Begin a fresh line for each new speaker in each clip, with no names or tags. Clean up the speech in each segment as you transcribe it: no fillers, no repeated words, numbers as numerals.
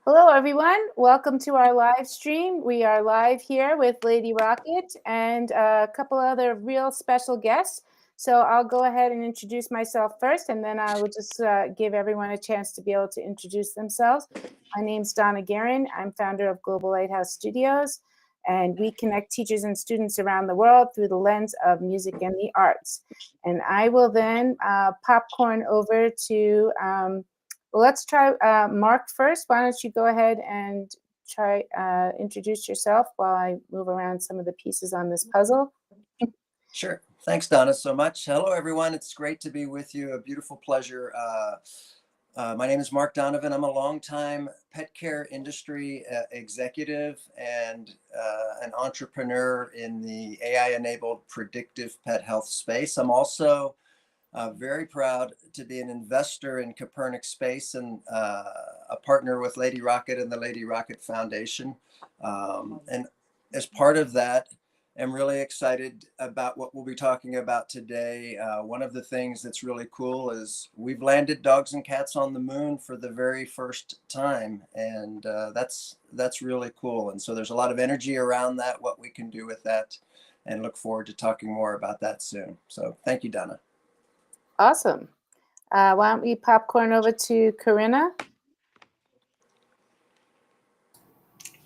Hello, everyone. Welcome to our live stream. We are live here with Lady Rocket and a couple other real special guests. So I'll go ahead and introduce myself first, and then I will just give everyone a chance to be able to introduce themselves. My name's Donna Guerin. I'm founder of Global Lighthouse Studios, and we connect teachers and students around the world through the lens of music and the arts. And I will then popcorn over to well, let's try Mark first. Why don't you go ahead and try introduce yourself while I move around some of the pieces on this puzzle.
Sure. Thanks, Donna, so much. Hello, everyone. It's great to be with you. A beautiful pleasure. My name is Mark Donovan. I'm a longtime pet care industry executive and an entrepreneur in the AI-enabled predictive pet health space. I'm also very proud to be an investor in Copernic Space and a partner with Lady Rocket and the Lady Rocket Foundation. And as part of that, I'm really excited about what we'll be talking about today. One of the things that's really cool is we've landed dogs and cats on the moon for the very first time, and that's really cool. And so there's a lot of energy around that, what we can do with that, and look forward to talking more about that soon. So thank you, Donna.
Awesome. Why don't we popcorn over to Corinna?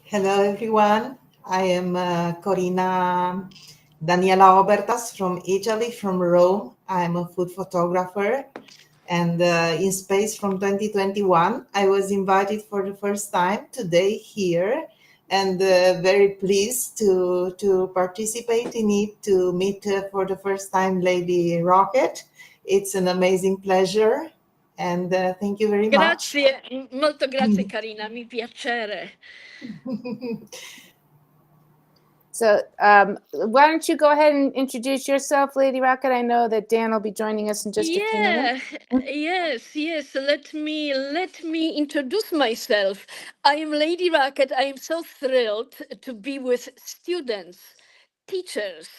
Hello, everyone. I am Corina Daniela Obertas from Italy, from Rome. I'm a food photographer. And in space from 2021, I was invited for the first time today here, and very pleased to participate in it, to meet for the first time Lady Rocket. It's an amazing pleasure, and thank you very much.
Grazie, molto grazie Carina, mi piacere.
So why don't you go ahead and introduce yourself, Lady Rocket? I know that Dan will be joining us in just a few minutes.
Yes. Let me introduce myself. I am Lady Rocket. I am so thrilled to be with students, teachers,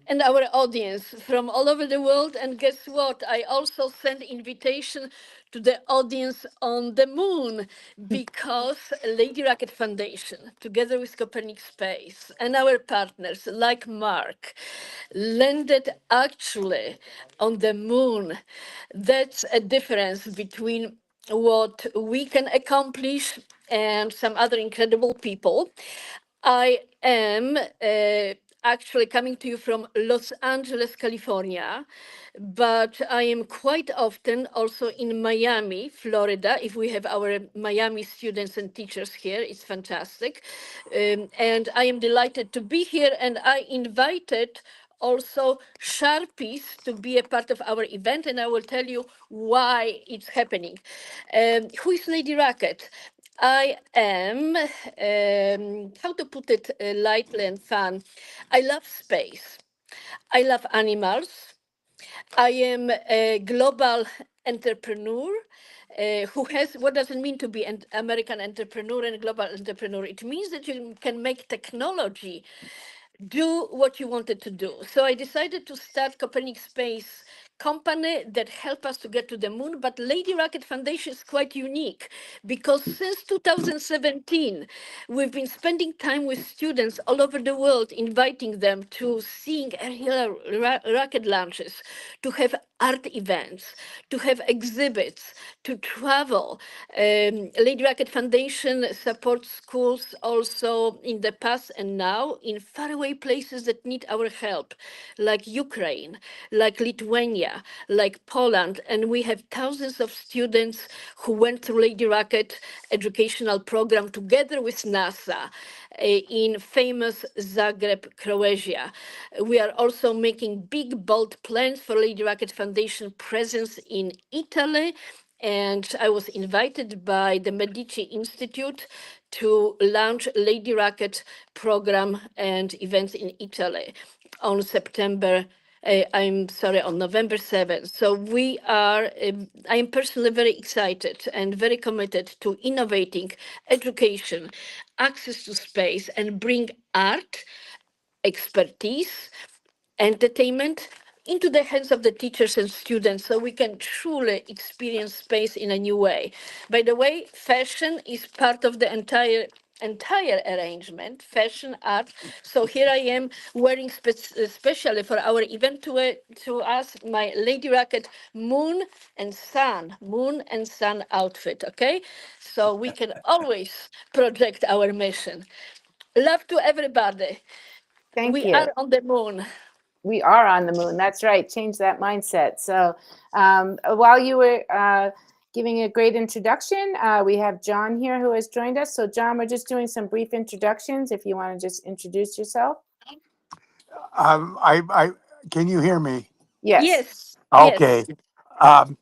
and our audience from all over the world. And guess what? I also send invitation to the audience on the moon, because Lady Rocket Foundation, together with Copernic Space and our partners like Mark, landed actually on the moon. That's a difference between what we can accomplish and some other incredible people. I am actually coming to you from Los Angeles, California, but I am quite often also in Miami, Florida. If we have our Miami students and teachers here, it's fantastic. And I am delighted to be here, and I invited also Sharpies to be a part of our event, and I will tell you why it's happening. Who is Lady Rocket? I am, how to put it lightly and fun, I love space. I love animals. I am a global entrepreneur who has, what does it mean to be an American entrepreneur and global entrepreneur? It means that you can make technology do what you wanted to do. So I decided to start Copernic Space company that help us to get to the moon. But Lady Rocket Foundation is quite unique, because since 2017 we've been spending time with students all over the world, inviting them to seeing aerial rocket launches, to have art events, to have exhibits, to travel. Lady Rocket Foundation supports schools also in the past and now in faraway places that need our help, like Ukraine, like Lithuania, like Poland. And we have thousands of students who went through Lady Rocket educational program together with NASA in famous Zagreb, Croatia. We are also making big, bold plans for Lady Rocket Foundation presence in Italy. And I was invited by the Medici Institute to launch Lady Rocket program and events in Italy on on November 7th. So I am personally very excited and very committed to innovating education, access to space, and bring art, expertise, entertainment, into the hands of the teachers and students so we can truly experience space in a new way. By the way, fashion is part of the entire arrangement, fashion, art. So here I am wearing especially for our event to us my Lady Rocket moon and sun outfit, okay? So we can always project our mission. Love to everybody.
Thank
We
you.
are on the moon.
We are on the moon. That's right. Change that mindset. So while you were giving a great introduction, we have John here who has joined us. So John, we're just doing some brief introductions. If you want to just introduce yourself.
I can you hear me?
Yes.
Yes,
Okay.
yes.
Um,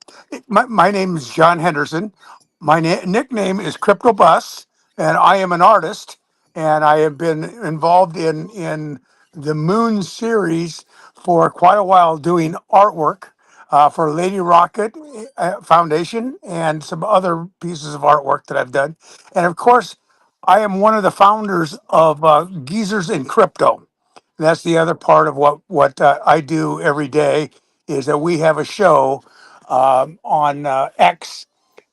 my name is John Henderson. My nickname is Crypto Bus, and I am an artist. And I have been involved in the Moon series for quite a while, doing artwork for Lady Rocket Foundation and some other pieces of artwork that I've done. And of course, I am one of the founders of Geezers in Crypto. That's the other part of what I do every day is that we have a show on X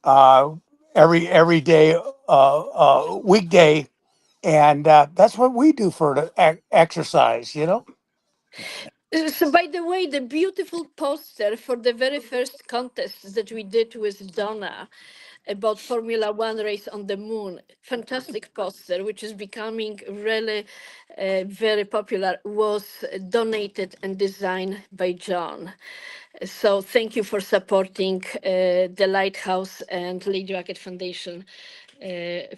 uh, every day, weekday, and that's what we do for the exercise. You know.
So, by the way, the beautiful poster for the very first contest that we did with Donna about Formula One race on the moon, fantastic poster, which is becoming really very popular, was donated and designed by John. So thank you for supporting the Lighthouse and Lady Rocket Foundation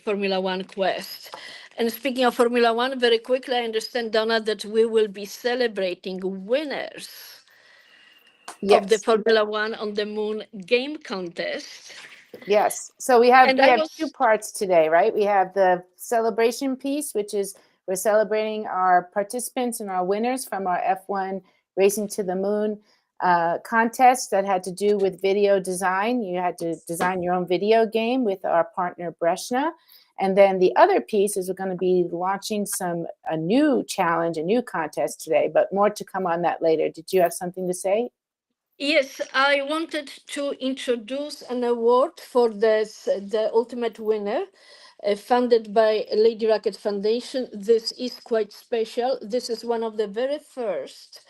Formula One quest. And speaking of Formula One, very quickly, I understand, Donna, that we will be celebrating winners of the
Yes.
Formula One on the Moon game contest.
Yes. So we have
And I
two
was,
parts today, right? We have the celebration piece, which is we're celebrating our participants and our winners from our F1 Racing to the Moon contest that had to do with video design. You had to design your own video game with our partner Breshna. And then the other piece is we're going to be launching a new challenge, a new contest today, but more to come on that later. Did you have something to say?
yes, I wanted to introduce an award for the ultimate winner. Funded by Lady Rocket Foundation. This is quite special. This is one of the very first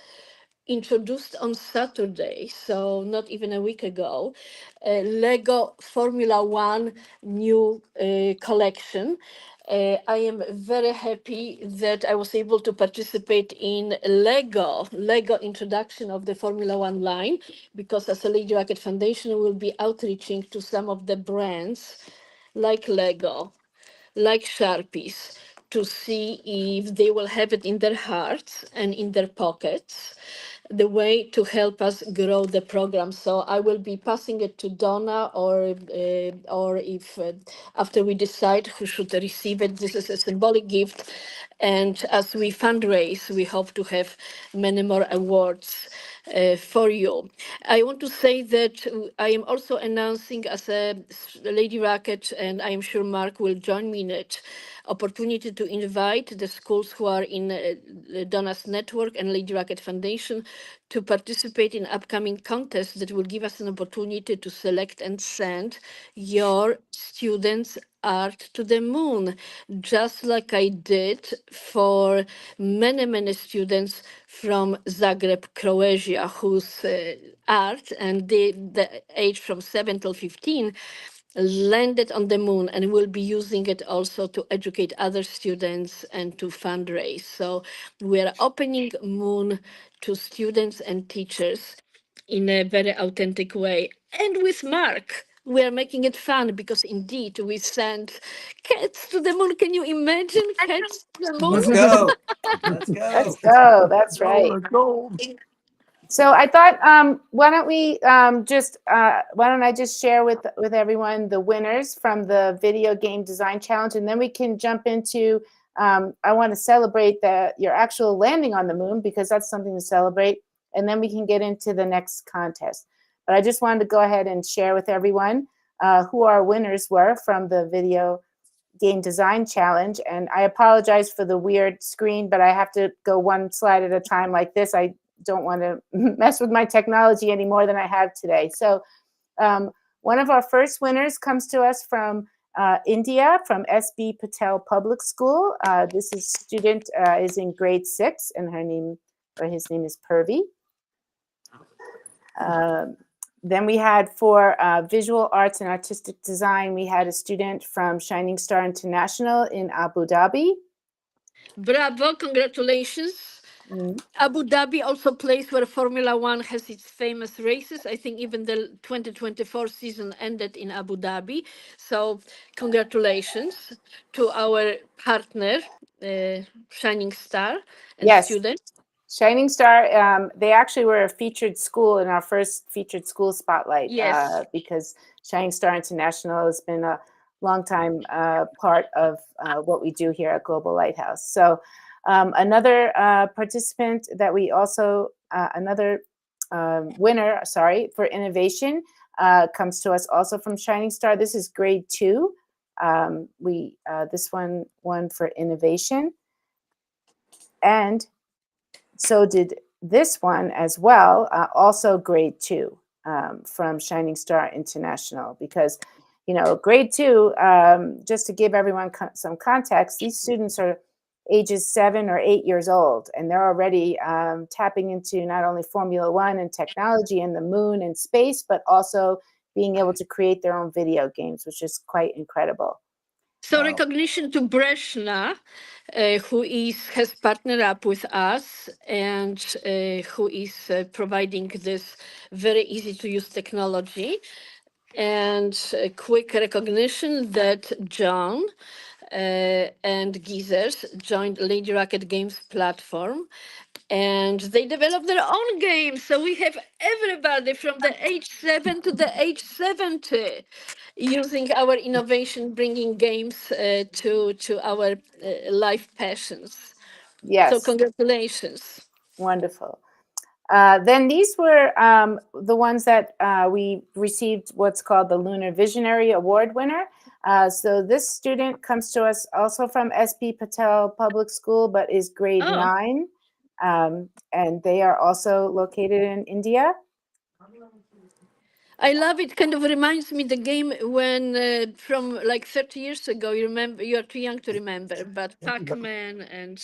introduced on Saturday, so not even a week ago, Lego Formula One new collection. I am very happy that I was able to participate in Lego introduction of the Formula One line, because as a Lady Rocket Foundation, we will be outreaching to some of the brands like Lego, like Sharpies, to see if they will have it in their hearts and in their pockets, the way to help us grow the program. So I will be passing it to Donna, or if after we decide who should receive it, this is a symbolic gift. And as we fundraise, we hope to have many more awards for you. I want to say that I am also announcing as a Lady Rocket, and I am sure Mark will join me in it, opportunity to invite the schools who are in Donna's network and Lady Rocket Foundation to participate in upcoming contests that will give us an opportunity to select and send your students' art to the moon, just like I did for many students from Zagreb, Croatia, whose art and the age from 7 till 15 landed on the moon, and will be using it also to educate other students and to fundraise. So we are opening moon to students and teachers in a very authentic way. And with Mark, we are making it fun, because indeed we sent cats to the moon. Can you imagine cats to the moon?
Let's go. Let's
Let's
go.
go. That's
Oh,
right.
let's go.
So I thought, why don't we why don't I just share with everyone the winners from the video game design challenge, and then we can jump into. I want to celebrate your actual landing on the moon, because that's something to celebrate, and then we can get into the next contest. But I just wanted to go ahead and share with everyone who our winners were from the video game design challenge. And I apologize for the weird screen, but I have to go one slide at a time like this. I don't want to mess with my technology any more than I have today. So one of our first winners comes to us from India, from SB Patel Public School. This student is in grade 6, and his name is Purvi. Then we had for visual arts and artistic design, we had a student from Shining Star International in Abu Dhabi.
Bravo, congratulations. Abu Dhabi, also a place where Formula One has its famous races. I think even the 2024 season ended in Abu Dhabi. So congratulations to our partner, Shining Star, and students.
Shining Star, they actually were a featured school in our first featured school spotlight.
Yes.
Because Shining Star International has been a long time part of what we do here at Global Lighthouse. So another participant that we also, another winner, for innovation comes to us also from Shining Star. This is grade 2. This one won for innovation. And so did this one as well, also grade 2 from Shining Star International, because, grade 2, just to give everyone some context, these students are ages 7 or 8 years old, and they're already tapping into not only Formula One and technology and the moon and space, but also being able to create their own video games, which is quite incredible.
So recognition to Breshna, who has partnered up with us and who is providing this very easy to use technology. And a quick recognition that John and Geezers joined Lady Rocket Games platform, and they developed their own games. So we have everybody from the age 7 to the age 70 using our innovation, bringing games to our life passions.
Yes.
So congratulations.
Wonderful. Then these were the ones that we received what's called the Lunar Visionary Award winner. So this student comes to us also from SB Patel Public School, but is grade 9. And they are also located in India.
I love it. Kind of reminds me the game when from like 30 years ago. You remember? You are too young to remember, but Pac-Man and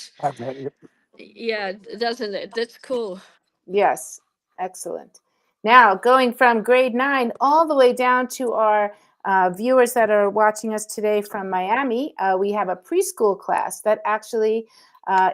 yeah, doesn't it? That's cool.
Yes, excellent. Now going from grade 9 all the way down to our viewers that are watching us today from Miami, we have a preschool class that actually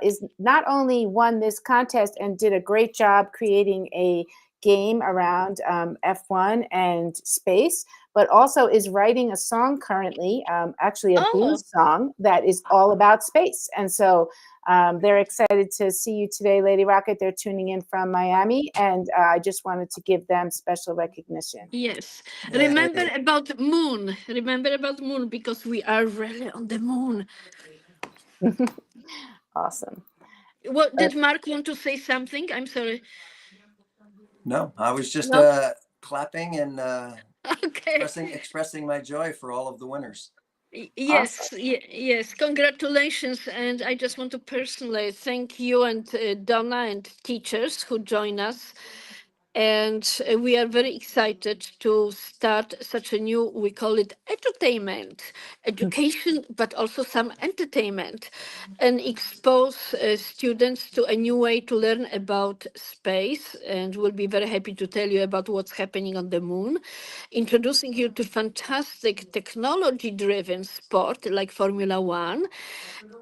is not only won this contest and did a great job creating a game around F1 and space, but also is writing a song currently, actually a blues song that is all about space. And so they're excited to see you today, Lady Rocket. They're tuning in from Miami, and I just wanted to give them special recognition.
Yes. Remember about moon. Remember about moon, because we are really on the moon.
Awesome.
What did Mark want to say something? I'm sorry.
No, I was just clapping and expressing my joy for all of the winners.
Yes,
awesome.
Yes, congratulations. And I just want to personally thank you and Donna and teachers who join us. And we are very excited to start such a new, we call it entertainment, education, but also some entertainment, and expose students to a new way to learn about space. And we'll be very happy to tell you about what's happening on the moon, introducing you to fantastic technology-driven sport like Formula One,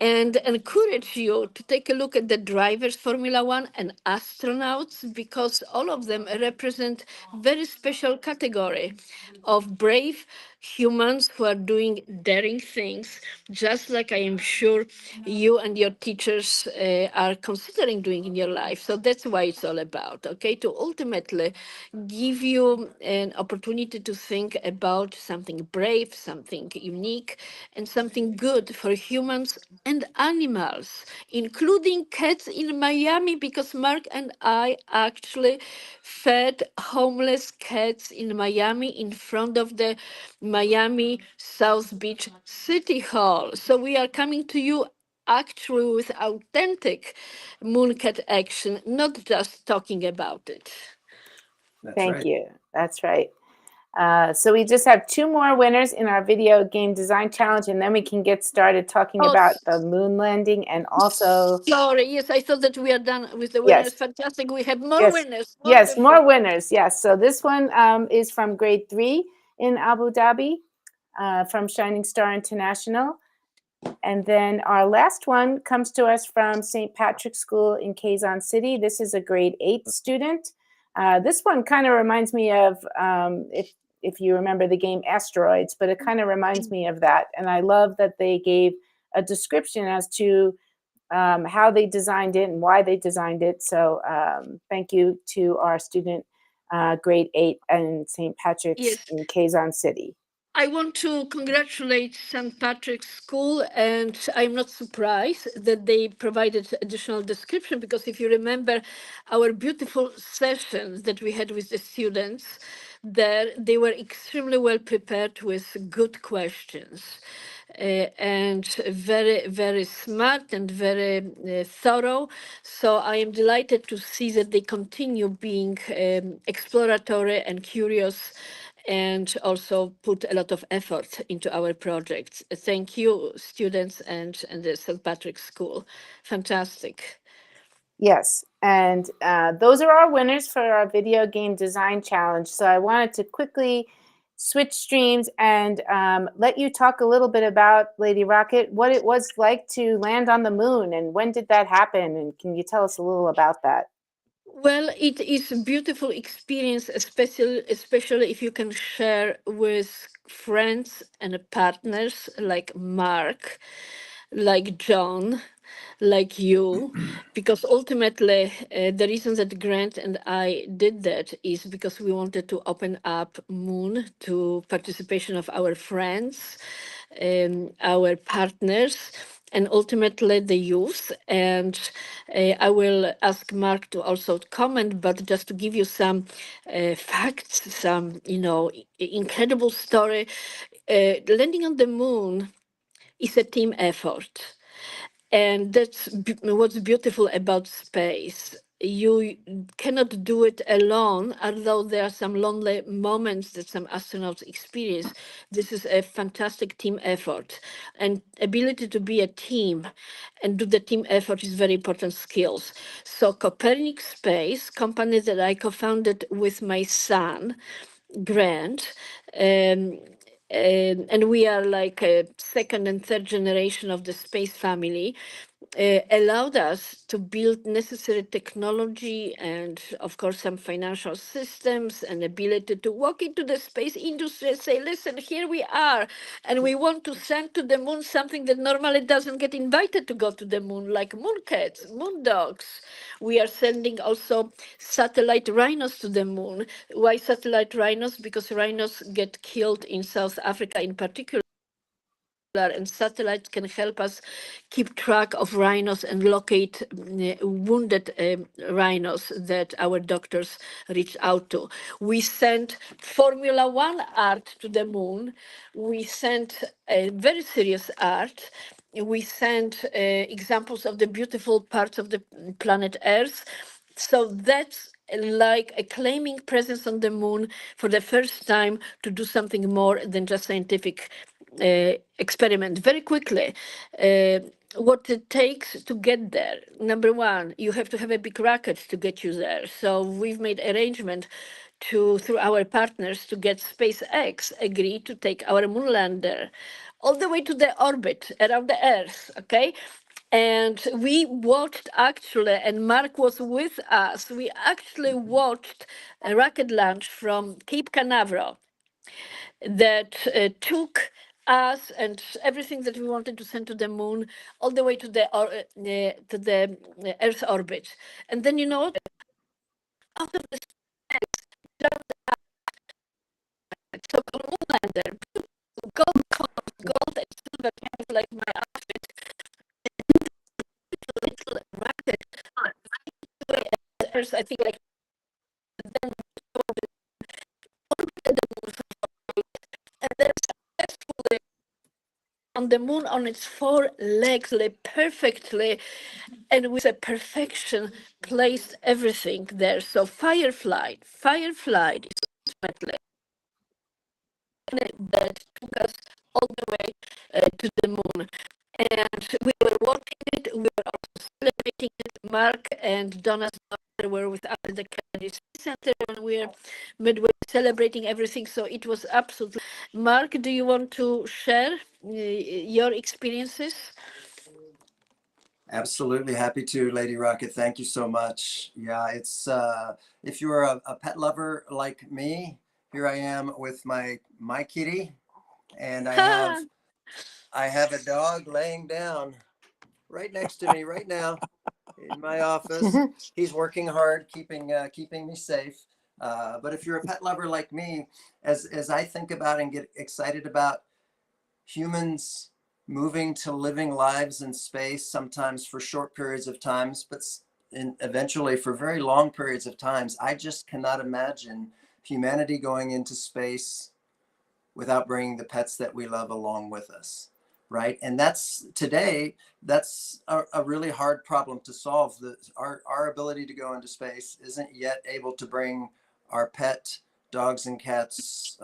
and encourage you to take a look at the drivers Formula One and astronauts, because all of them represent very special category of brave humans who are doing daring things, just like I am sure you and your teachers are considering doing in your life. So that's why it's all about, okay, to ultimately give you an opportunity to think about something brave, something unique, and something good for humans and animals, including cats in Miami, because Mark and I actually fed homeless cats in Miami in front of the Miami South Beach City Hall. So we are coming to you actually with authentic mooncat action, not just talking about it.
That's
Thank
right.
you. That's right. So we just have 2 more winners in our video game design challenge, and then we can get started talking
Oh,
about the moon landing and also,
sorry, yes, I thought that we are done with the
yes,
winners. Fantastic. We have more
yes,
winners.
yes,
Wonderful.
more winners. Yes. So this one is from grade 3 in Abu Dhabi from Shining Star International. And then our last one comes to us from St. Patrick's School in Quezon City. This is a grade 8 student. This one kind of reminds me of, if you remember the game Asteroids, but it kind of reminds me of that. And I love that they gave a description as to how they designed it and why they designed it. So thank you to our student, grade 8 in St. Patrick's
Yes.
in Quezon City.
I want to congratulate St. Patrick's School, and I'm not surprised that they provided additional description, because if you remember our beautiful sessions that we had with the students there, they were extremely well prepared with good questions. And very, very smart and very thorough. So I am delighted to see that they continue being exploratory and curious, and also put a lot of effort into our projects. Thank you, students and the St. Patrick's School. Fantastic.
Yes, and those are our winners for our video game design challenge. So I wanted to quickly switch streams and let you talk a little bit about, Lady Rocket, what it was like to land on the moon and when did that happen? And can you tell us a little about that?
Well, it is a beautiful experience, especially if you can share with friends and partners like Mark, like John, like you, because ultimately the reason that Grant and I did that is because we wanted to open up Moon to participation of our friends, our partners, and ultimately the youth. And I will ask Mark to also comment, but just to give you some facts, some, incredible story. Landing on the moon is a team effort. And that's what's beautiful about space. You cannot do it alone, although there are some lonely moments that some astronauts experience. This is a fantastic team effort. And ability to be a team and do the team effort is very important skills. So Copernic Space, company that I co-founded with my son, Grant, and we are like a second and third generation of the space family, allowed us to build necessary technology and, of course, some financial systems and ability to walk into the space industry and say, listen, here we are, and we want to send to the moon something that normally doesn't get invited to go to the moon, like moon cats, moon dogs. We are sending also satellite rhinos to the moon. Why satellite rhinos? Because rhinos get killed in South Africa in particular, and satellites can help us keep track of rhinos and locate wounded rhinos that our doctors reach out to. We sent Formula One art to the moon. We sent very serious art. We sent examples of the beautiful parts of the planet Earth. So that's like a claiming presence on the moon for the first time to do something more than just scientific experiment. Very quickly, what it takes to get there. Number one, you have to have a big rocket to get you there. So we've made arrangement through our partners to get SpaceX agree to take our moon lander all the way to the orbit around the Earth. Okay. And we watched actually, and Mark was with us, we actually watched a rocket launch from Cape Canaveral that took us and everything that we wanted to send to the moon all the way to the Earth orbit. And then, out of the so-called moon lander, gold colors, gold and silver, kind of like my outfit, little rocket, Earth, I think like then and then successfully on the moon on its 4 legs, perfectly, and with a perfection placed everything there. So firefly is ultimately that took us all the way to the moon. And we were watching it, we were also celebrating it. Mark and Donna's daughter were with us at the Kennedy Space Center, and we were celebrating everything. So it was absolutely. Mark, do you want to share your experiences?
Absolutely happy to, Lady Rocket. Thank you so much. Yeah, it's if you're a pet lover like me, here I am with my kitty, and I have a dog laying down right next to me right now in my office. He's working hard, keeping me safe. But if you're a pet lover like me, as I think about and get excited about humans moving to living lives in space, sometimes for short periods of times, but eventually for very long periods of times, I just cannot imagine humanity going into space without bringing the pets that we love along with us, right? And that's a really hard problem to solve. Our ability to go into space isn't yet able to bring our pet dogs and cats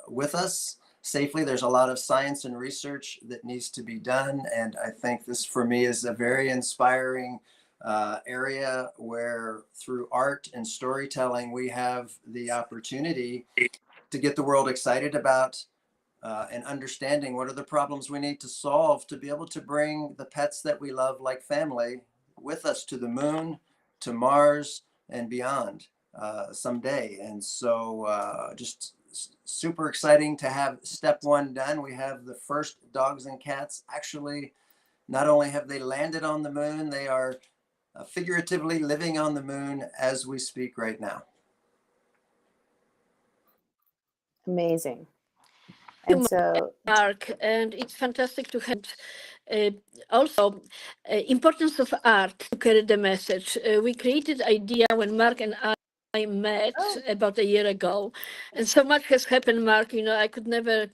with us safely. There's a lot of science and research that needs to be done, and I think this for me is a very inspiring area where through art and storytelling we have the opportunity to get the world excited about and understanding what are the problems we need to solve to be able to bring the pets that we love like family with us to the moon, to Mars, and beyond someday. And so just super exciting to have step one done. We have the first dogs and cats actually, not only have they landed on the moon, they are figuratively living on the moon as we speak right now.
Amazing. And so,
Mark, and it's fantastic to have also importance of art to carry the message. We created idea when Mark and I met about a year ago, and so much has happened, Mark. You know, I could never.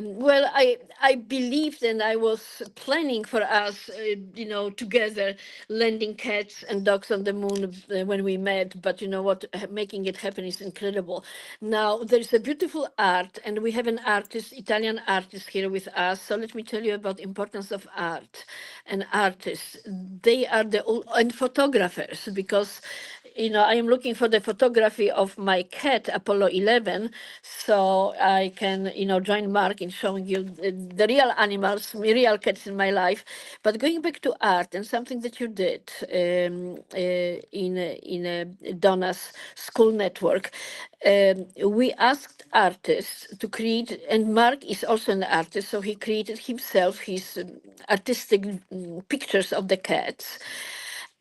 Well, I believed and I was planning for us, you know, together landing cats and dogs on the moon when we met. But you know what? Making it happen is incredible. Now there's a beautiful art, and we have an artist, Italian artist, here with us. So let me tell you about importance of art and artists. They are and photographers, because you know, I am looking for the photography of my cat, Apollo 11, so I can, you know, join Mark in showing you the real animals, real cats in my life. But going back to art and something that you did in Donna's school network, we asked artists to create, and Mark is also an artist, so he created himself his artistic pictures of the cats.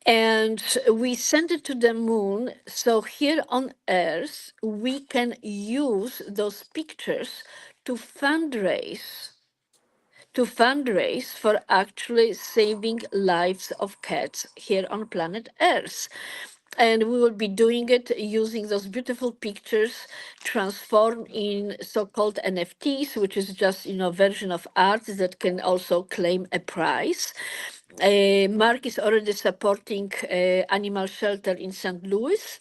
And we sent it to the moon. So here on Earth, we can use those pictures to fundraise for actually saving lives of cats here on planet Earth. And we will be doing it using those beautiful pictures transformed in so-called NFTs, which is just, you know, version of art that can also claim a prize. Mark is already supporting animal shelter in St. Louis.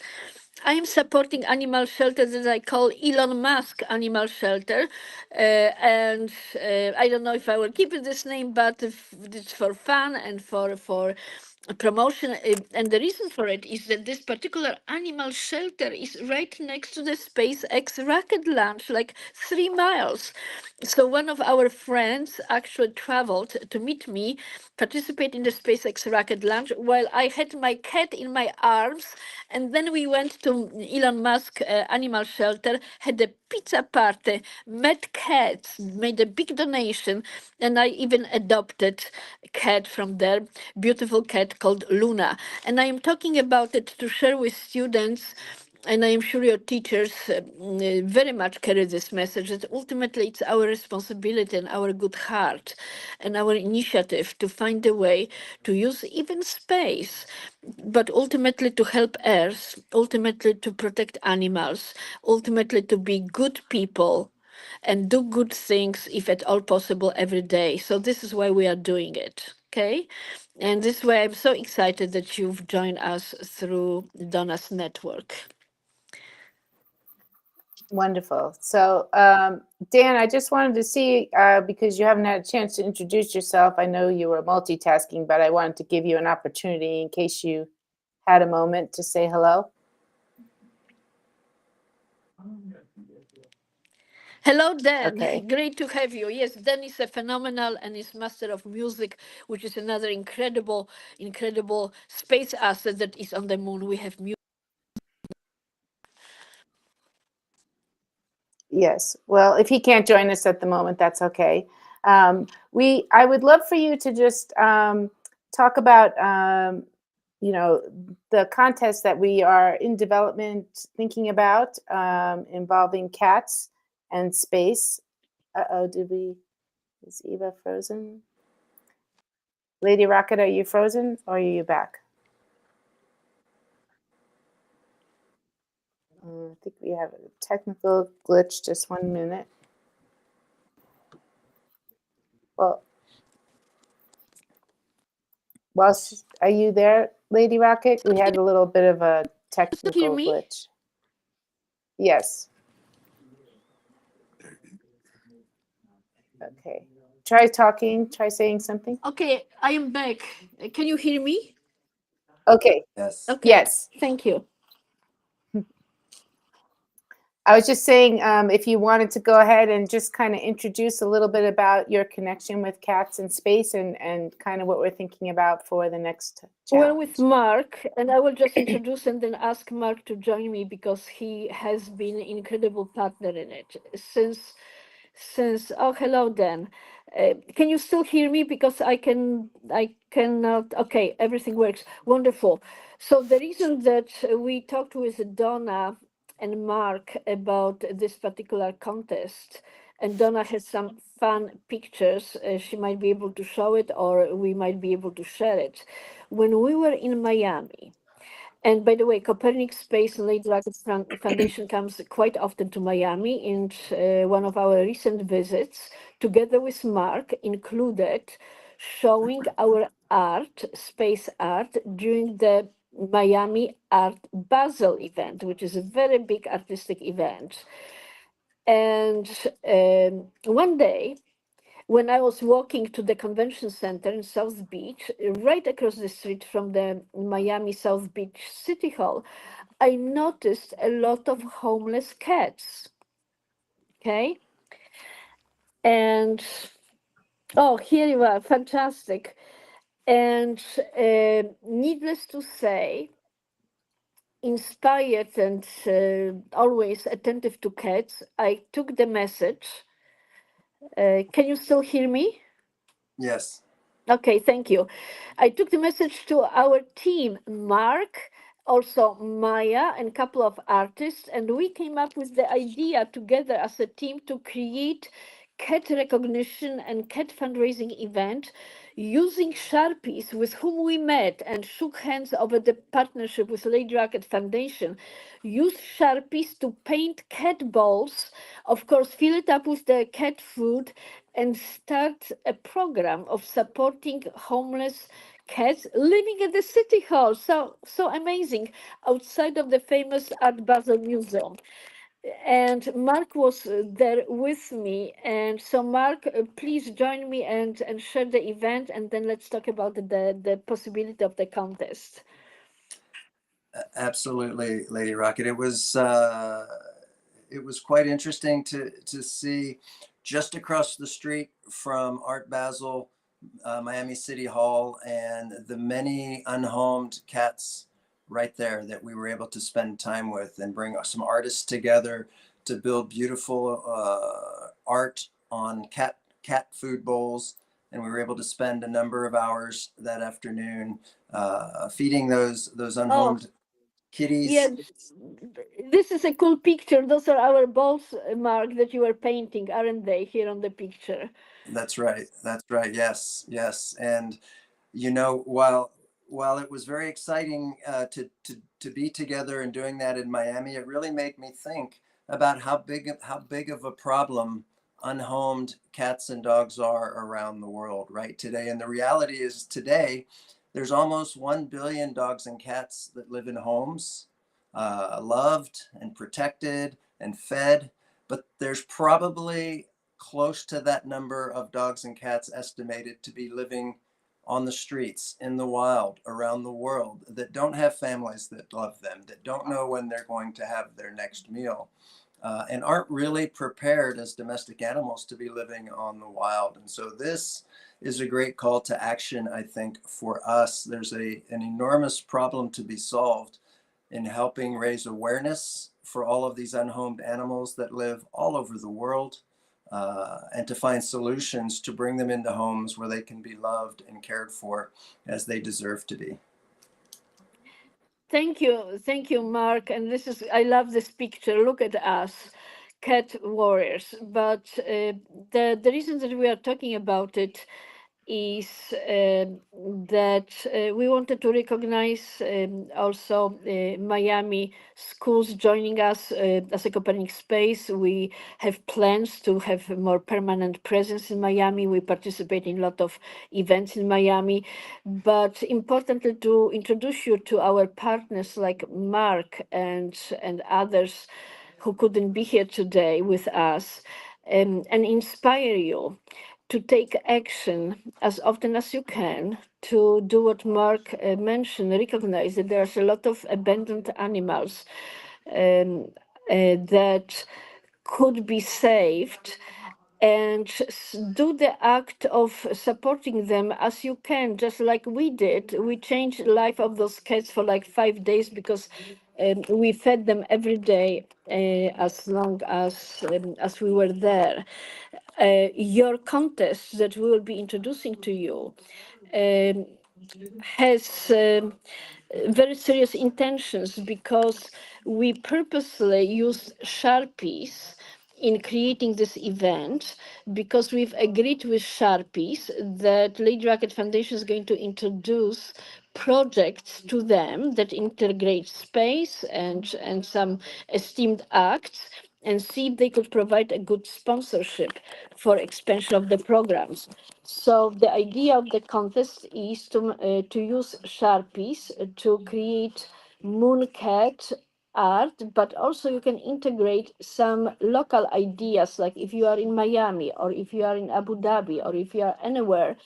I am supporting animal shelter that I call Elon Musk Animal Shelter. And I don't know if I will keep it this name, but it's for fun and for promotion. And the reason for it is that this particular animal shelter is right next to the SpaceX rocket launch, like 3 miles. So one of our friends actually traveled to meet me, participate in the SpaceX rocket launch, while I had my cat in my arms. And then we went to Elon Musk animal shelter, had a pizza party, met cats, made a big donation, and I even adopted a cat from there, beautiful cat called Luna. And I am talking about it to share with students, and I am sure your teachers very much carry this message, that ultimately it's our responsibility and our good heart and our initiative to find a way to use even space, but ultimately to help Earth, ultimately to protect animals, ultimately to be good people and do good things, if at all possible, every day. So this is why we are doing it. Okay. And this way I'm so excited that you've joined us through Donna's network.
Wonderful. So, Dan, I just wanted to see, because you haven't had a chance to introduce yourself. I know you were multitasking, but I wanted to give you an opportunity in case you had a moment to say hello.
Hello, Dan.
Okay.
Great to have you. Yes, Dan is a phenomenal and is master of music, which is another incredible, incredible space asset that is on the moon. We have music.
Yes. Well, if he can't join us at the moment, that's okay. I would love for you to just talk about, the contest that we are in development thinking about, involving cats and space. Is Eva frozen? Lady Rocket, are you frozen or are you back? I think we have a technical glitch. Just 1 minute. Well, are you there, Lady Rocket? We had a little bit of a technical
me?
glitch. Yes. Okay. Try talking. Try saying something.
Okay, I am back. Can you hear me?
Okay.
Yes.
Okay.
Yes.
Thank you.
I was just saying, if you wanted to go ahead and just kind of introduce a little bit about your connection with cats in space and kind of what we're thinking about for the next
Well,
challenge.
with Mark, and I will just introduce and then ask Mark to join me because he has been an incredible partner in it since. Oh, hello, Dan. Can you still hear me? Because I cannot. Okay, everything works. Wonderful. So the reason that we talked with Donna and Mark about this particular contest, and Donna has some fun pictures. She might be able to show it, or we might be able to share it. When we were in Miami, and by the way, Copernic Space and Lady Rocket Foundation comes quite often to Miami, and one of our recent visits, together with Mark, included showing our art, space art, during the Miami Art Basel event, which is a very big artistic event. And one day, when I was walking to the convention center in South Beach, right across the street from the Miami South Beach City Hall, I noticed a lot of homeless cats. Okay. And oh, here you are, fantastic. And needless to say, inspired and always attentive to cats, I took the message. Can you still hear me?
Yes.
Okay, thank you. I took the message to our team, Mark, also Maya, and a couple of artists, and we came up with the idea together as a team to create cat recognition and cat fundraising event using Sharpies with whom we met and shook hands over the partnership with Lady Rocket Foundation. Use Sharpies to paint cat balls, of course, fill it up with the cat food, and start a program of supporting homeless cats living at the city hall. So amazing, outside of the famous Art Basel Museum. And Mark was there with me. And so Mark, please join me and share the event, and then let's talk about the possibility of the contest.
Absolutely, Lady Rocket. It was quite interesting to see just across the street from Art Basel, Miami City Hall, and the many unhomed cats right there that we were able to spend time with and bring some artists together to build beautiful art on cat food bowls. And we were able to spend a number of hours that afternoon feeding those unhomed kitties.
Yeah, this is a cool picture. Those are our balls, Mark, that you were painting, aren't they, here on the picture?
That's right. That's right. Yes. Yes. And while it was very exciting to be together and doing that in Miami, it really made me think about how big of a problem unhomed cats and dogs are around the world right today. And the reality is today, there's almost 1 billion dogs and cats that live in homes, loved and protected and fed. But there's probably close to that number of dogs and cats estimated to be living on the streets, in the wild, around the world, that don't have families that love them, that don't know when they're going to have their next meal, and aren't really prepared as domestic animals to be living on the wild. And so this is a great call to action, I think, for us. There's an enormous problem to be solved in helping raise awareness for all of these unhomed animals that live all over the world, and to find solutions to bring them into homes where they can be loved and cared for as they deserve to be.
Thank you, Mark. And I love this picture. Look at us, cat warriors. But the reason that we are talking about it is that we wanted to recognize also Miami schools joining us as a Copernic space. We have plans to have a more permanent presence in Miami. We participate in a lot of events in Miami. But importantly, to introduce you to our partners like Mark and others who couldn't be here today with us, and inspire you to take action as often as you can to do what Mark mentioned, recognize that there's a lot of abandoned animals that could be saved, and do the act of supporting them as you can, just like we did. We changed the life of those cats for like 5 days because we fed them every day as long as we were there. Your contest that we will be introducing to you has very serious intentions, because we purposely used Sharpies in creating this event, because we've agreed with Sharpies that Lady Racket Foundation is going to introduce projects to them that integrate space and some esteemed acts, and see if they could provide a good sponsorship for expansion of the programs. So the idea of the contest is to use Sharpies to create mooncat art, but also you can integrate some local ideas, like if you are in Miami or if you are in Abu Dhabi or if you are anywhere,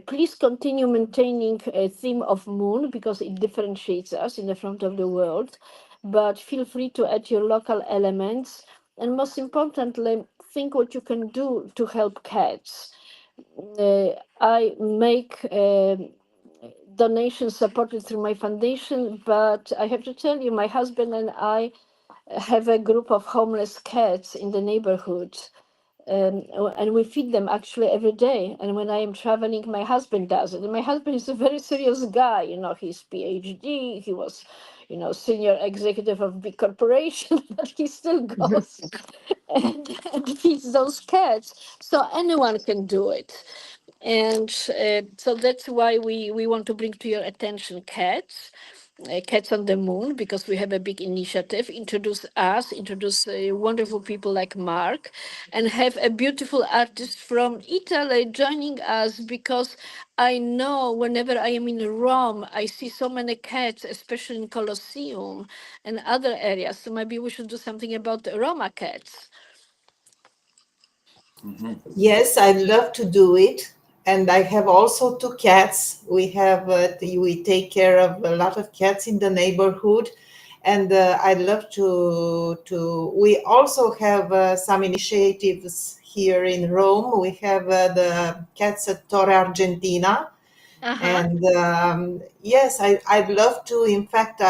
please continue maintaining a theme of moon, because it differentiates us in the front of the world, but feel free to add your local elements. And most importantly, think what you can do to help cats. I make donations supported through my foundation, but I have to tell you, my husband and I have a group of homeless cats in the neighborhood, and we feed them actually every day. And when I am traveling, my husband does it. And my husband is a very serious guy. He's PhD. He was, senior executive of big corporation, but he still goes and feeds those cats. So anyone can do it. And so that's why we want to bring to your attention Cats on the Moon, because we have a big initiative. Introduce wonderful people like Mark, and have a beautiful artist from Italy joining us, because I know whenever I am in Rome, I see so many cats, especially in Colosseum and other areas. So maybe we should do something about the Roma cats.
Mm-hmm.
Yes, I'd love to do it. And I have also 2 cats. We take care of a lot of cats in the neighborhood, and I'd love to. We also have some initiatives here in Rome. We have the cats at Torre Argentina, and yes, I'd love to. In fact,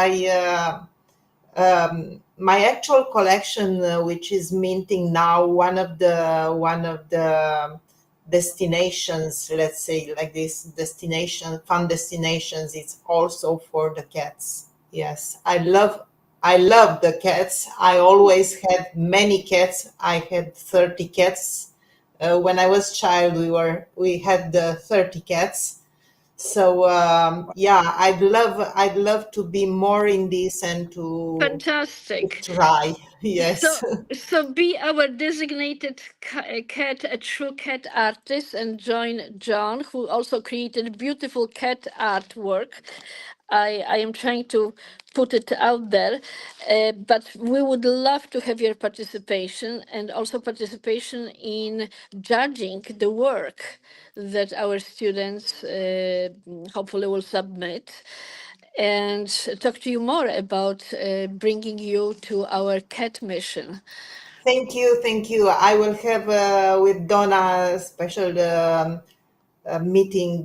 my actual collection, which is minting now, one of the destinations, let's say like this, fun destinations, it's also for the cats. Yes, I love the cats. I always had many cats. I had 30 cats. When I was child, we had 30 cats. So yeah, I'd love to be more in this and to
Fantastic.
try.
So,
Yes.
so be our designated cat, a true cat artist, and join John, who also created beautiful cat artwork. I am trying to put it out there, but we would love to have your participation and also participation in judging the work that our students hopefully will submit, and talk to you more about bringing you to our cat mission.
Thank you, thank you. I will have with Donna a special meeting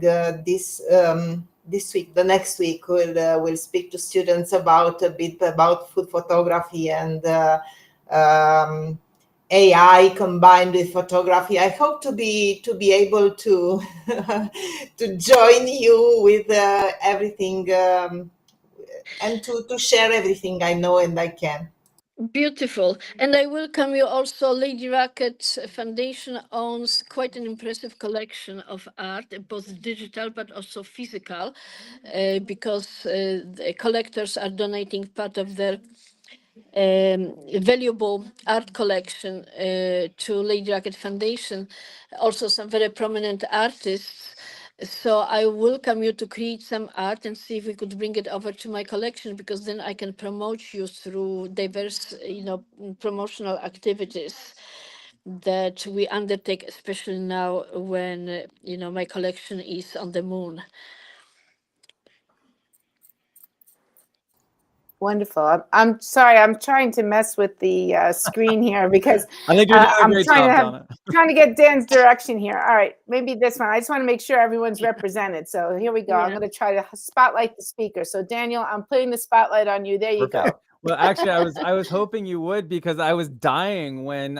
this week. The next week we'll speak to students about a bit about food photography and AI combined with photography. I hope to be able to to join you with everything and to share everything I know and I can.
Beautiful. And I welcome you also. Lady Racket Foundation owns quite an impressive collection of art, both digital but also physical, because the collectors are donating part of their valuable art collection to Lady Racket Foundation, also some very prominent artists. So I welcome you to create some art and see if we could bring it over to my collection, because then I can promote you through diverse, promotional activities that we undertake, especially now when, my collection is on the moon.
Wonderful. I'm sorry. I'm trying to mess with the screen here because
I think you're doing a
I'm
great
trying
job,
to
Donna.
trying to get Dan's direction here. All right, maybe this one. I just want to make sure everyone's represented. So here we go. I'm
Yeah.
going to try to spotlight the speaker. So Daniel, I'm putting the spotlight on you. There you
Perfect.
go.
Well, actually, I was hoping you would, because I was dying when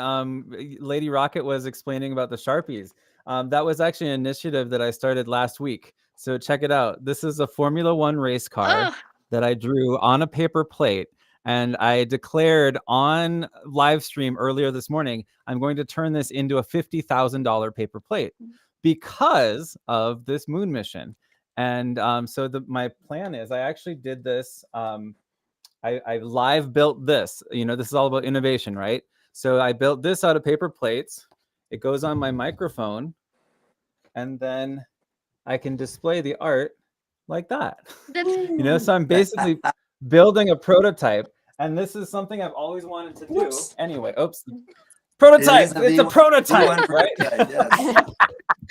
Lady Rocket was explaining about the Sharpies. That was actually an initiative that I started last week. So check it out. This is a Formula One race car
Oh,
that I drew on a paper plate. And I declared on live stream earlier this morning, I'm going to turn this into a $50,000 paper plate because of this moon mission. And so my plan is, I actually did this. I live built this. This is all about innovation, right? So I built this out of paper plates. It goes on my microphone, and then I can display the art like that.
that's
So I'm basically building a prototype, and this is something I've always wanted to do.
Whoops.
Anyway, oops.
It
Prototype.
is the
It's a
V1
prototype, right?
prototype, yes.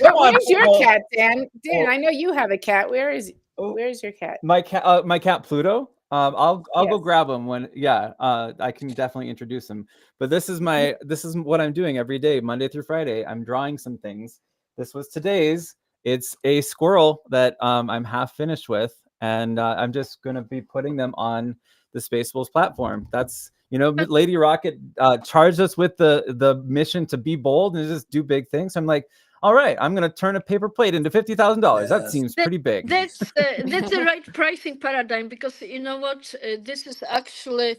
Come on,
Where's your
people.
cat, Dan? Dan,
Oh.
I know you have a cat. Where's
Oh.
your cat?
My cat Pluto. I'll go
Yes.
grab him when I can definitely introduce him. But this is what I'm doing every day, Monday through Friday. I'm drawing some things. This was today's. It's a squirrel that I'm half finished with, and I'm just gonna be putting them on the Spacefuls platform. That's Lady Rocket charged us with the mission to be bold and just do big things. So I'm like, all right, I'm going to turn a paper plate into $50,000. That
Yes.
seems pretty big.
That's the right pricing paradigm, because you know what, this is actually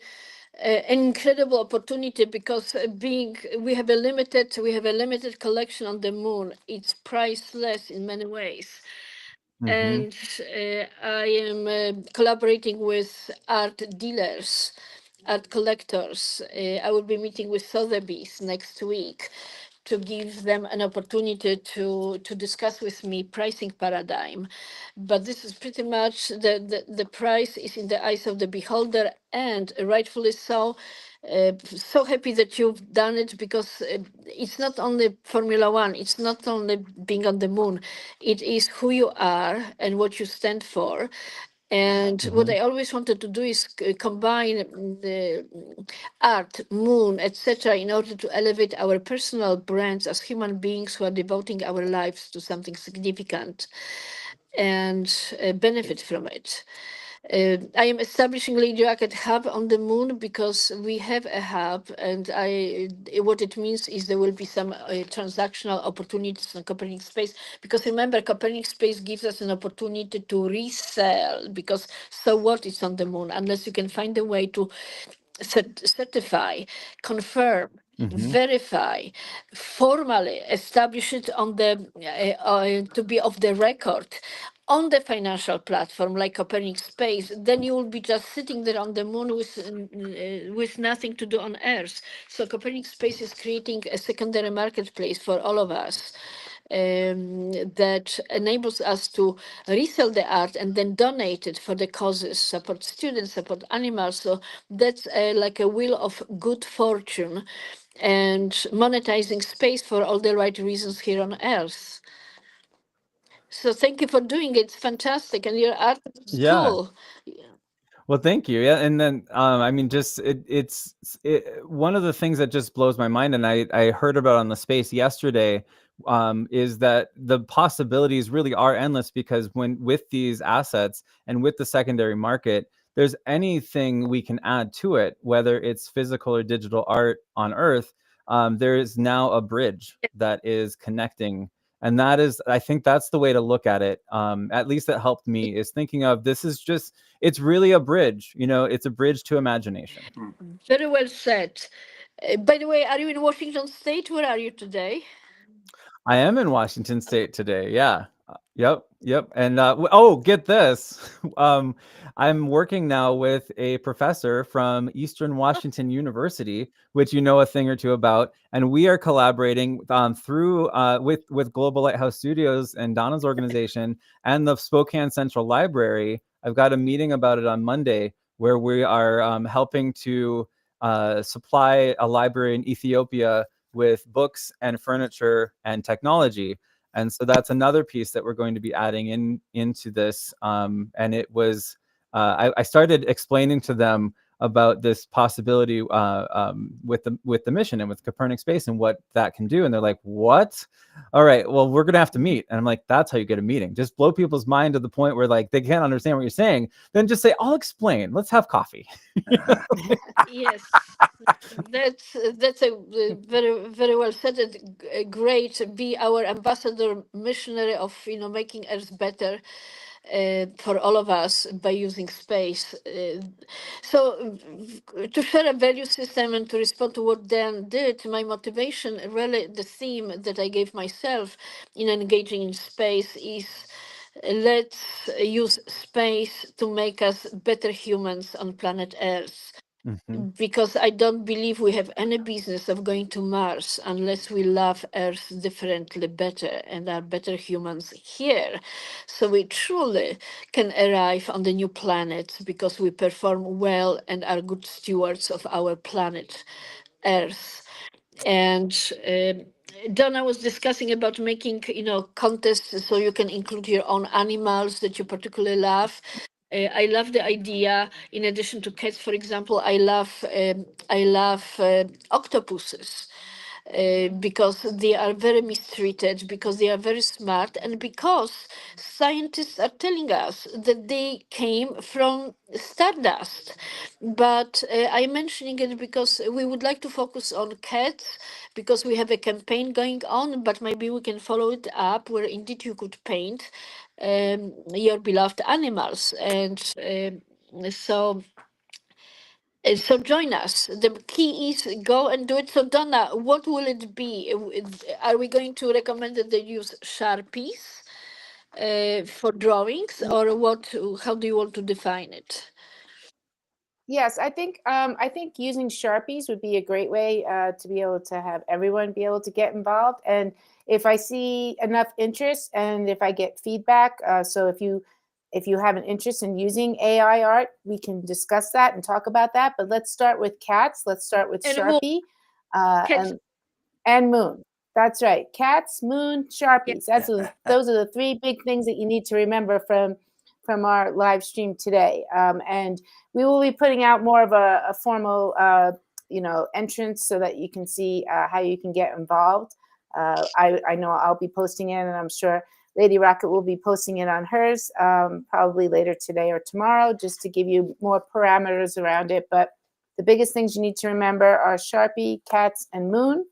an incredible opportunity, because we have a limited collection on the moon. It's priceless in many ways.
Mhm.
And I am collaborating with art dealers, art collectors. I will be meeting with Sotheby's next week to give them an opportunity to discuss with me pricing paradigm. But this is pretty much the price is in the eyes of the beholder, and rightfully so. So happy that you've done it, because it's not only Formula One, it's not only being on the moon, it is who you are and what you stand for. And what I always wanted to do is combine the art, moon, etc., in order to elevate our personal brands as human beings who are devoting our lives to something significant and benefit from it. I am establishing Lady Rocket Hub on the moon because we have a hub, and what it means is there will be some transactional opportunities on Copernic Space. Because remember, Copernic Space gives us an opportunity to resell. Because so what is on the moon, unless you can find a way to certify, confirm, verify, formally establish it on the to be of the record on the financial platform like Copernic Space, then you will be just sitting there on the moon with nothing to do on Earth. So Copernic Space is creating a secondary marketplace for all of us that enables us to resell the art and then donate it for the causes, support students, support animals. So that's like a wheel of good fortune and monetizing space for all the right reasons here on Earth. So thank you for doing it. It's fantastic. And your art is
Yeah.
cool.
Well, thank you. Yeah, and then I mean, just it's one of the things that just blows my mind, and I heard about on the space yesterday, is that the possibilities really are endless, because when with these assets and with the secondary market, there's anything we can add to it, whether it's physical or digital art on Earth. There is now a bridge that is connecting. And that is, I think that's the way to look at it. At least that helped me, is thinking of this is just, it's really a bridge, it's a bridge to imagination.
Very well said. By the way, are you in Washington State? Where are you today?
I am in Washington State today. Yeah. Yep. And oh, get this. I'm working now with a professor from Eastern Washington University, which you know a thing or two about, and we are collaborating through with Global Lighthouse Studios and Donna's organization and the Spokane Central Library. I've got a meeting about it on Monday where we are helping to supply a library in Ethiopia with books and furniture and technology. And so that's another piece that we're going to be adding into this. And it was, I started explaining to them about this possibility with the mission and with Copernic Space and what that can do. And they're like, what? All right, well, we're going to have to meet. And I'm like, that's how you get a meeting. Just blow people's mind to the point where like they can't understand what you're saying. Then just say, I'll explain. Let's have coffee.
Yes, that's a very very well said. Great, be our ambassador, missionary of making Earth better for all of us by using space. So to share a value system and to respond to what Dan did, my motivation, really the theme that I gave myself in engaging in space is let's use space to make us better humans on planet Earth.
Mhm.
Because I don't believe we have any business of going to Mars unless we love Earth differently, better, and are better humans here. So we truly can arrive on the new planet because we perform well and are good stewards of our planet, Earth. And Donna was discussing about making, contests so you can include your own animals that you particularly love. I love the idea. In addition to cats, for example, I love octopuses. Because they are very mistreated, because they are very smart, and because scientists are telling us that they came from stardust. But I'm mentioning it because we would like to focus on cats, because we have a campaign going on, but maybe we can follow it up where indeed you could paint your beloved animals. And so join us. The key is go and do it. So Donna, what will it be? Are we going to recommend that they use Sharpies for drawings, or what? How do you want to define it?
Yes, I think using Sharpies would be a great way to be able to have everyone be able to get involved. And if I see enough interest and if I get feedback, so if you have an interest in using AI art, we can discuss that and talk about that. But let's start with cats. Let's start with
And
Sharpie
cats,
and moon. That's right. Cats, moon,
yeah.
Sharpies. Those are the three big things that you need to remember from our live stream today. And we will be putting out more of a formal, entrance so that you can see how you can get involved. I know I'll be posting it, and I'm sure Lady Rocket will be posting it on hers probably later today or tomorrow, just to give you more parameters around it. But the biggest things you need to remember are Sharpie, cats, and moon.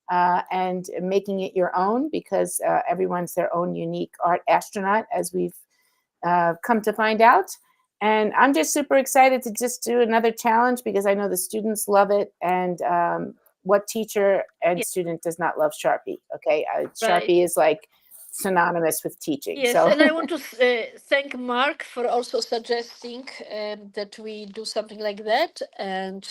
And making it your own, because everyone's their own unique art astronaut, as we've come to find out. And I'm just super excited to just do another challenge, because I know the students love it. And what teacher and
Yeah.
student does not love Sharpie? Okay,
Right.
Sharpie is like synonymous with teaching.
Yes,
So
and I want to thank Mark for also suggesting that we do something like that. And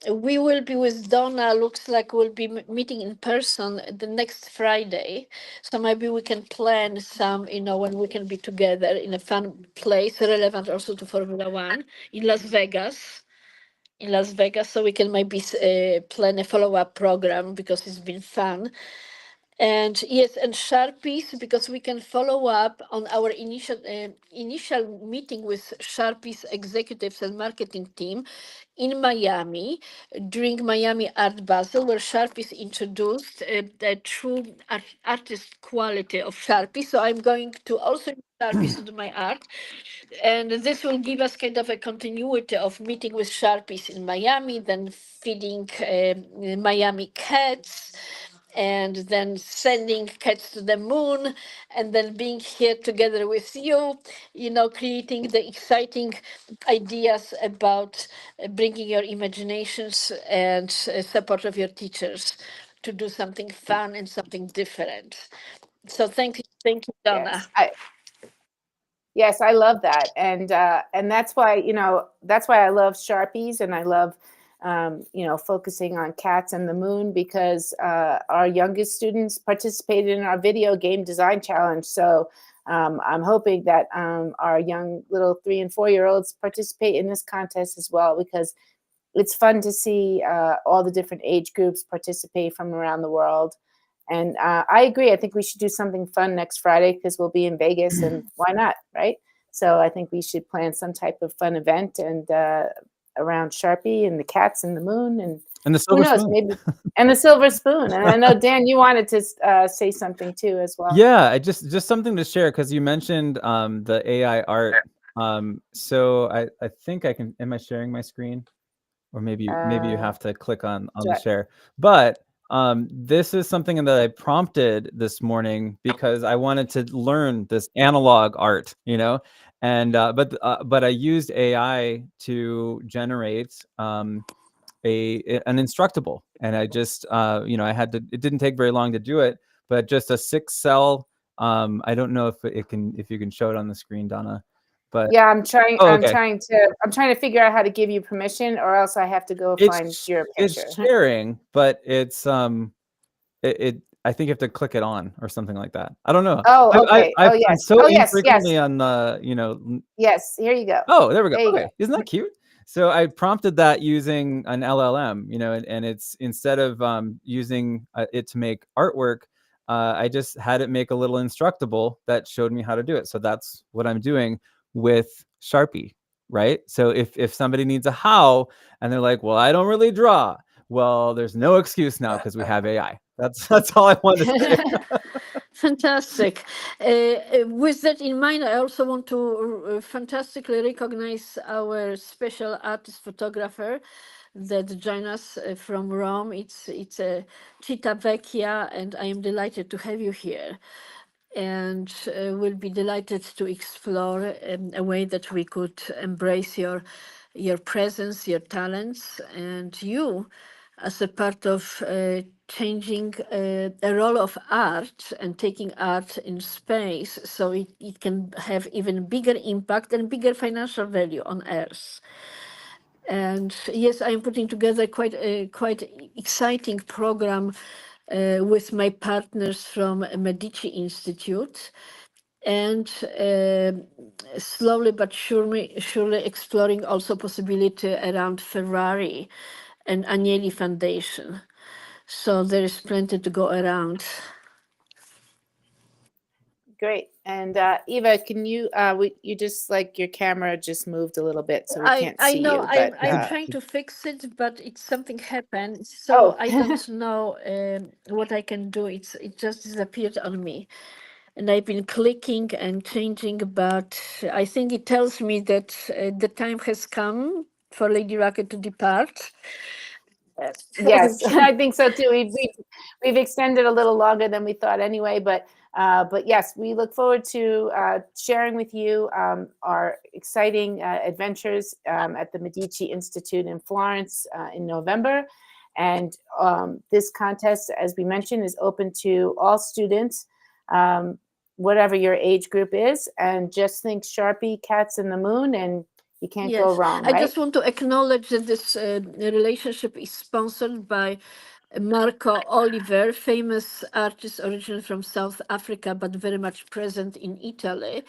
we will be with Donna, looks like we'll be meeting in person the next Friday. So maybe we can plan some, when we can be together in a fun place, relevant also to Formula One in Las Vegas. So we can maybe plan a follow-up program because it's been fun. And yes, and Sharpies, because we can follow up on our initial meeting with Sharpies executives and marketing team in Miami during Miami Art Basel, where Sharpies introduced the true artist quality of Sharpie. So I'm going to also use Sharpies to do my art. And this will give us kind of a continuity of meeting with Sharpies in Miami, then feeding Miami cats, and then sending cats to the moon, and then being here together with you, creating the exciting ideas about bringing your imaginations and support of your teachers to do something fun and something different. So thank you, Donna.
Yes, I love that, and that's why I love Sharpies, and I love focusing on cats and the moon, because our youngest students participated in our video game design challenge. So I'm hoping that our young little 3 and 4-year-olds participate in this contest as well, because it's fun to see all the different age groups participate from around the world. And I agree. I think we should do something fun next Friday, because we'll be in Vegas, and why not, right? So I think we should plan some type of fun event and around Sharpie and the cats and the moon, and
the
who
silver
knows,
spoon.
maybe, and the silver spoon. And I know, Dan, you wanted to say something too as well.
Yeah, I just something to share, because you mentioned the AI art. So I think I can. Am I sharing my screen? Or maybe you have to click on the share. But this is something that I prompted this morning because I wanted to learn this analog art, and but I used AI to generate an instructable, and I just I had to. It didn't take very long to do it, but just a 6-cell. I don't know if you can show it on the screen, Donna. But
yeah, I'm trying.
Oh,
I'm
okay.
trying to figure out how to give you permission, or else I have to go find your picture.
It's sharing, but it's I think you have to click it on or something like that. I don't know.
Oh, okay.
I'm so
yes.
infrequently on the
Yes, here you go.
Oh, there we go.
There you
Okay,
go.
isn't that cute? So I prompted that using an LLM, and it's instead of using it to make artwork, I just had it make a little instructable that showed me how to do it. So that's what I'm doing with Sharpie, right? So if somebody needs a how and they're like, well, I don't really draw, well, there's no excuse now because we have AI. That's all I want to say.
Fantastic. With that in mind, I also want to fantastically recognize our special artist photographer that joined us from Rome. It's Citta Vecchia, and I am delighted to have you here. And we'll be delighted to explore a way that we could embrace your presence, your talents, and you as a part of changing a role of art and taking art in space so it can have even bigger impact and bigger financial value on Earth. And yes, I'm putting together quite exciting program with my partners from Medici Institute, and slowly but surely exploring also possibility around Ferrari and Agnelli Foundation. So there is plenty to go around.
Great. And Eva, can you you just your camera just moved a little bit, so we can't see
know
you. But
I'm trying to fix it, but something happened, so I don't know what I can do. It just disappeared on me, and I've been clicking and changing, but I think it tells me that the time has come for Lady Rocket to depart.
yes, I think so too. We've extended a little longer than we thought anyway, but yes, we look forward to sharing with you our exciting adventures at the Medici Institute in Florence in November. And this contest, as we mentioned, is open to all students. whatever your age group is, and just think Sharpie, cats in the moon, and you can't go
Yes,
wrong,
I
right?
just want to acknowledge that this relationship is sponsored by Marco Oliver, famous artist originally from South Africa, but very much present in Italy,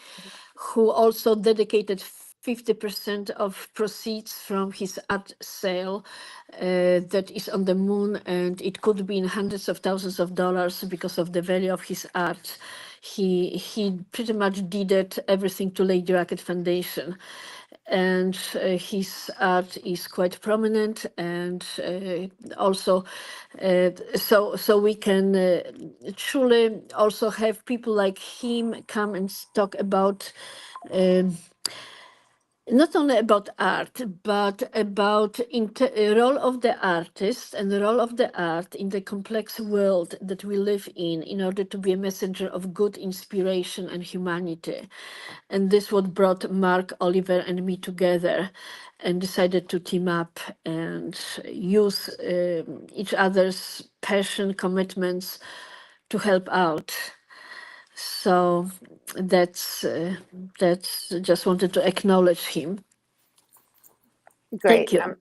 who also dedicated 50% of proceeds from his art sale that is on the moon, and it could be in hundreds of thousands of dollars because of the value of his art. He pretty much did everything to Lady Rocket Foundation, and his art is quite prominent, and also so we can truly also have people like him come and talk about not only about art, but about the role of the artist and the role of the art in the complex world that we live in order to be a messenger of good inspiration and humanity. And this what brought Mark, Oliver, and me together and decided to team up and use each other's passion, commitments to help out. So that's just wanted to acknowledge him.
Great.
Thank you.
I'm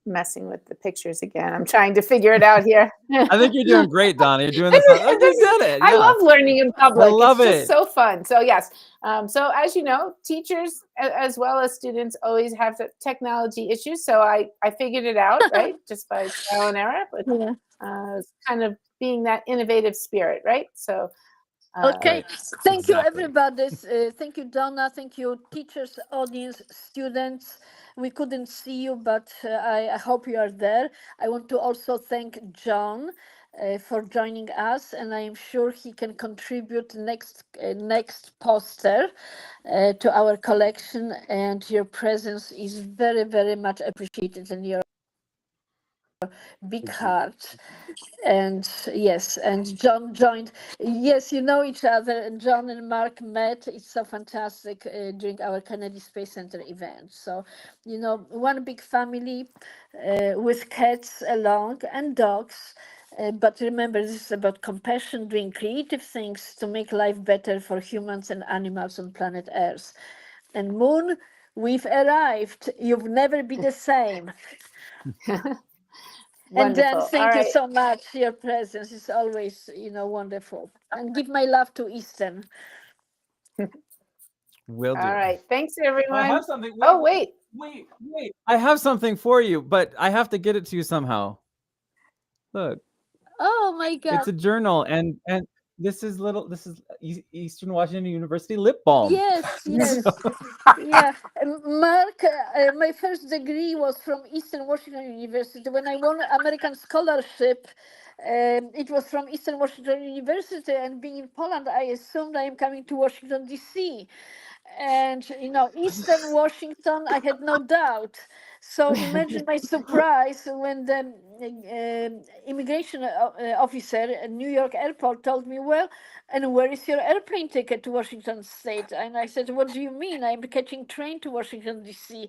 messing with the pictures again. I'm trying to figure it out here.
I think you're doing great, Donna. You're doing this. You did it.
I
Yeah.
love learning in public.
love
It's just
it.
so fun. So yes. So as you know, teachers as well as students always have the technology issues. So I figured it out, right? Just by trial and error. But
Yeah.
it's kind of being that innovative spirit, right? So
Okay.
Right.
Thank you,
Exactly.
everybody. Thank you, Donna. Thank you, teachers, audience, students. We couldn't see you, but I hope you are there. I want to also thank John for joining us, and I am sure he can contribute next poster to our collection. And your presence is very, very much appreciated, and your big heart. And yes, and John joined. Yes, you know each other, and John and Mark met. It's so fantastic during our Kennedy Space Center event. So, you know, one big family with cats along and dogs. But remember, this is about compassion, doing creative things to make life better for humans and animals on planet Earth. And Moon, we've arrived. You'll never be the same. And then
wonderful.
thank
All
you
right.
so much. Your presence is always, wonderful. And give my love to Easton.
Will do.
All right. Thanks, everyone.
I have something.
Oh, wait.
Wait. I have something for you, but I have to get it to you somehow. Look,
Oh my God.
it's a journal, and this is Eastern Washington University lip balm.
Yes. Yeah. Mark, my first degree was from Eastern Washington University. When I won American scholarship, it was from Eastern Washington University. And being in Poland, I assumed I am coming to Washington, D.C. And, Eastern Washington, I had no doubt. So imagine my surprise when the immigration officer at New York airport told me, well, and where is your airplane ticket to Washington State? And I said, what do you mean? I'm catching train to Washington, D.C.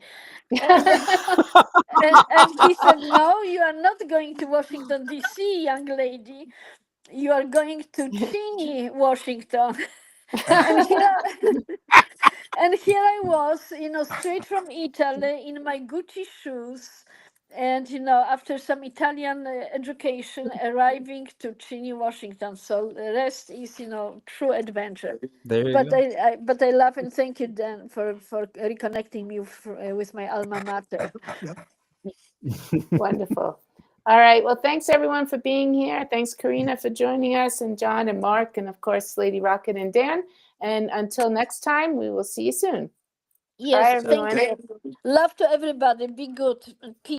And he said, no, you are not going to Washington, D.C., young lady. You are going to Cheney, Washington. And here I was, straight from Italy in my Gucci shoes. And, after some Italian education, arriving to Cheney, Washington. So the rest is, true adventure.
There you go.
But I love and thank you, Dan, for reconnecting me with my alma mater.
Wonderful. All right. Well, thanks everyone for being here. Thanks, Karina, for joining us, and John and Mark, and of course, Lady Rocket and Dan. And until next time, we will see you soon.
Yes,
Bye, everyone.
thank you. Love to everybody. Be good. Peace.